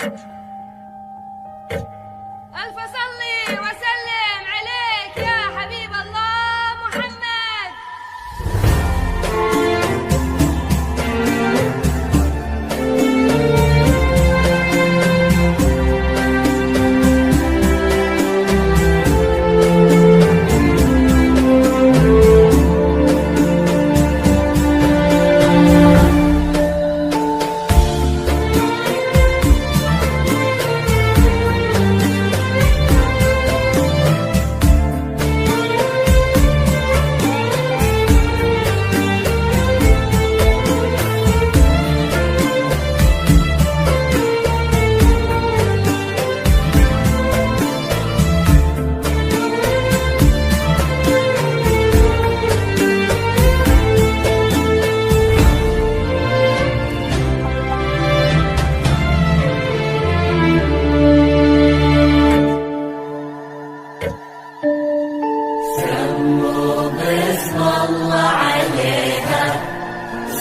ألف صلي وسلم عليك يا حبيب الله محمد.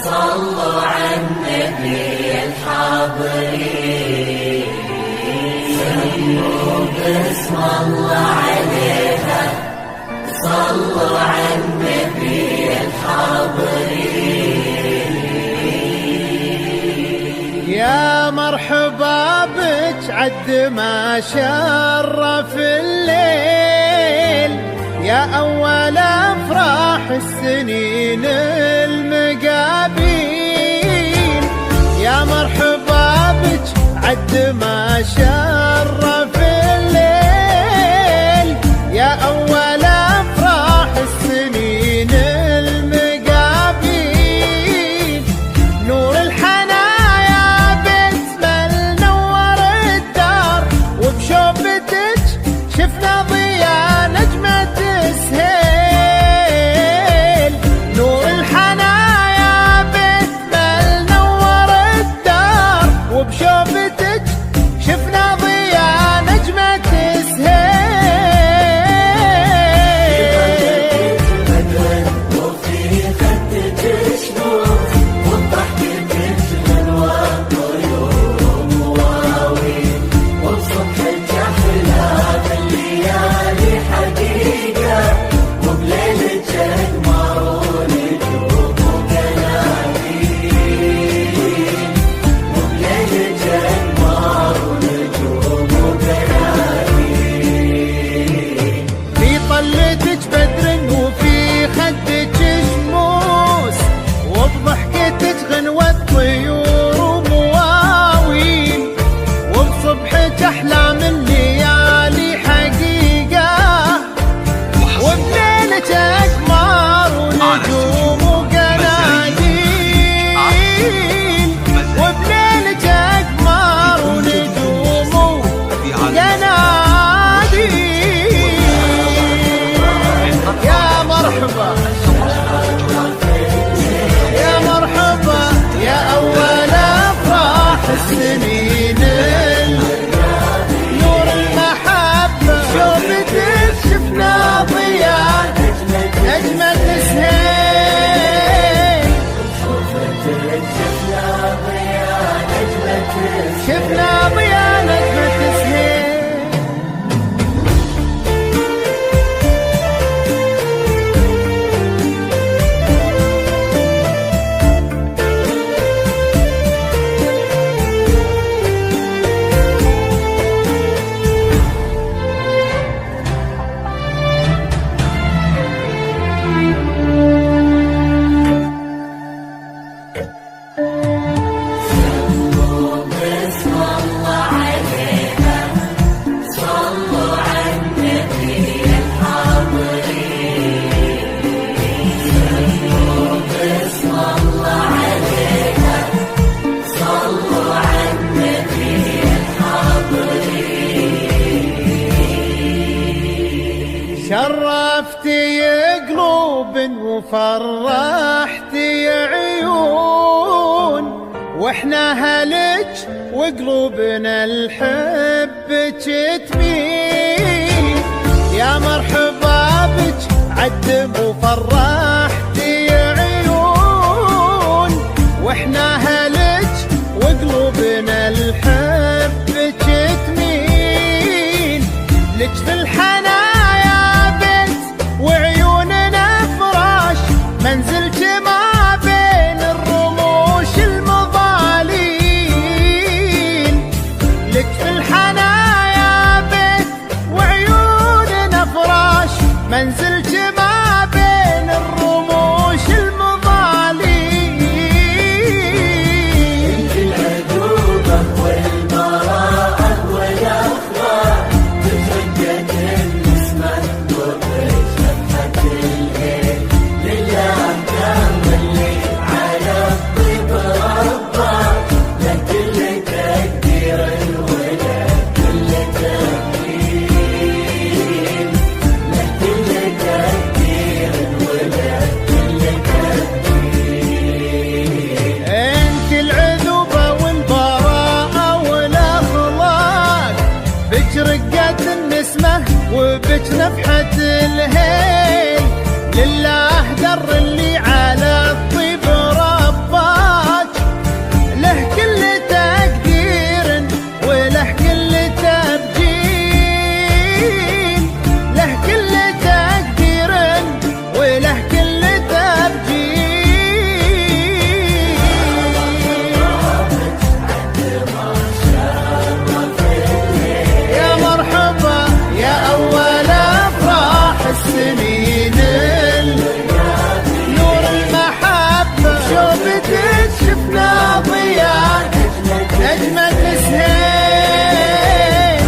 صلوا على النبي الحاضرين، سموا باسم الله عليها، صلوا على النبي الحاضرين. يا مرحبا بك عد ما شرف الليل، يا أول أفراح السنين المقابين. يا مرحبا بك عد ما شرف الليل، يا أول أفراح السنين المقابين. نور الحنايا بتمل نور الدار، وبشوفتك شفنا ضياء نجمة سهيل. نور الحنايا بتمل نور الدار، وبشوفتك شفنا ضياء نجمة سهيل. وفي خدك شنور، وضحكتك غنوة طيور مواويل، وبصبحك أحلى بالليالي حقيقة، وبليلك أقمر ونجوم وقناديل، وبليلك أقمر ونجوم وقناديل. في طلتك بدر وفي خدك شموس، وبضحكتك غنوة طيور ومواويل، وبصبحك أحلام الليالي حقيقة، وبليلك أقمار ونجوم وقناديل، وبليلك أقمار ونجوم وقناديل. يا مرحبا يا مرحبا يا أول أفراح السنين، نور المحبة شوفتك شفنا ضياء نجمة سهيل. شفنا ضياء نجمة سهيل. باسم الله عليها، صلوا على النبي الحاضرين، سموا باسم الله عليها، صلوا على النبي الحاضرين. شرفتي قلوب وفرحتي عيون، واحنا هلج وقلوبنا الحبك تميل. يا مرحبا بك عد وفرحتي عيون، واحنا هلج وقلوبنا الحب وبك نفحة الهيل. لله در اللي على الطيب رباك، له كل تقدير وله كل تبجيل، له كل تقدير وله كل تبجيل. يا مرحبا يا أول أفراح السنين، نور المحبة شوفتك شفنا ضياء نجمة سهيل،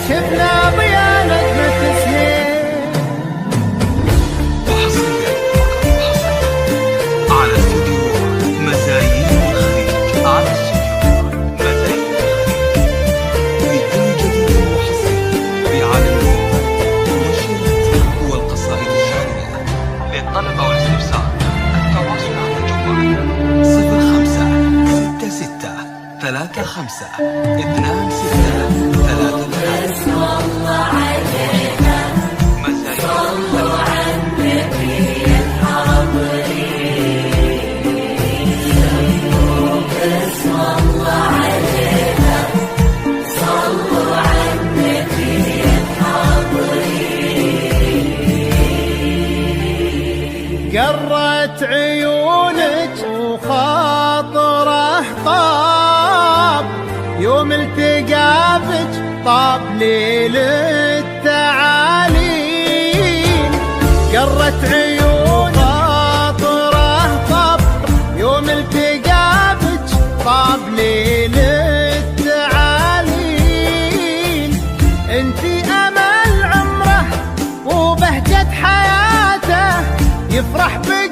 شفنا ضياء نجمة سهيل. وحصريا على استوديو مزايين الخليج، على استوديو مزايين الخليج في كل جديد وحصري في عالم المنشورات والقصائد الشعرية. للطلب أو الاستفسار التواصل على الجوال 0566352633. الله علينا صلوا على النبي اسم الله علينا صلوا على النبي قرت عيونك وخاطره طاب، يوم التقى بك طاب ليل التعاليم. قرت عيون خاطره طاب، يوم التقى بك طاب ليل التعاليم. انتي امل عمره وبهجة حياته، يفرح بك